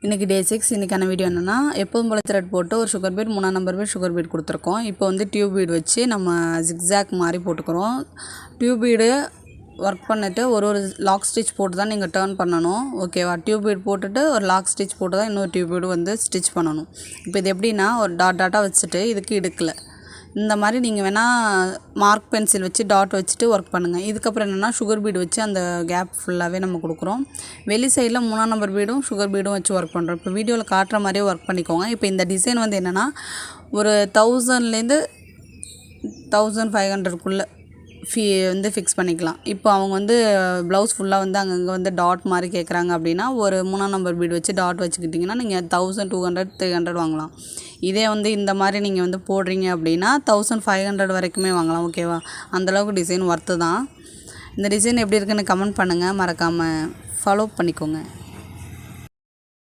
இன்றைக்கி டே 6 இன்றைக்கான வீடியோ என்னென்னா எப்போதும் போல் த்ரெட் போட்டு ஒரு sugar beat 3 number beat sugar beat கொடுத்துருக்கோம். இப்போ வந்து டியூப் பீட் வச்சு நம்ம ஜிக்ஸாக் மாதிரி போட்டுக்கிறோம். டியூப் பீடு ஒர்க் பண்ணிவிட்டு ஒரு லாக் ஸ்டிச் போட்டு தான் நீங்கள் டர்ன் பண்ணணும். ஓகேவா? டியூப் பீட் போட்டுட்டு ஒரு லாக் ஸ்டிச் போட்டு தான் இன்னொரு டியூப் பீடு வந்து ஸ்டிச் பண்ணணும். இப்போ இது எப்படின்னா ஒரு டாட்டாக வச்சுட்டு இதுக்கு இடுக்கலை இந்த மாதிரி நீங்கள் வேணால் மார்க் பென்சில் வச்சு டாட் வச்சுட்டு ஒர்க் பண்ணுங்கள். இதுக்கப்புறம் என்னென்னா சுகர் பீடு வச்சு அந்த கேப் ஃபுல்லாகவே நம்ம கொடுக்குறோம். வெளி சைடில் 3 நம்பர் பீடும் சுகர் பீடும் வச்சு ஒர்க் பண்ணுறோம். இப்போ வீடியோவில் காட்டுற மாதிரியே ஒர்க் பண்ணிக்கோங்க. இப்போ இந்த டிசைன் வந்து என்னென்னா ஒரு 1000லேருந்து 1500க்குள்ளே வந்து ஃபிக்ஸ் பண்ணிக்கலாம். இப்போ அவங்க வந்து ப்ளவுஸ் ஃபுல்லாக வந்து அங்கங்கே வந்து டாட் மாதிரி கேட்குறாங்க அப்படின்னா ஒரு 3 நம்பர் பீடு வச்சு டாட் வச்சுக்கிட்டிங்கன்னா நீங்கள் 1200 300 வாங்கலாம். இதே வந்து இந்த மாதிரி நீங்கள் வந்து போடுறீங்க அப்படின்னா 1500 வரைக்குமே வாங்கலாம். ஓகேவா? அந்தளவுக்கு டிசைன் ஒர்த்து தான். இந்த டிசைன் எப்படி இருக்குன்னு கமெண்ட் பண்ணுங்கள். மறக்காமல் ஃபாலோ பண்ணிக்கோங்க.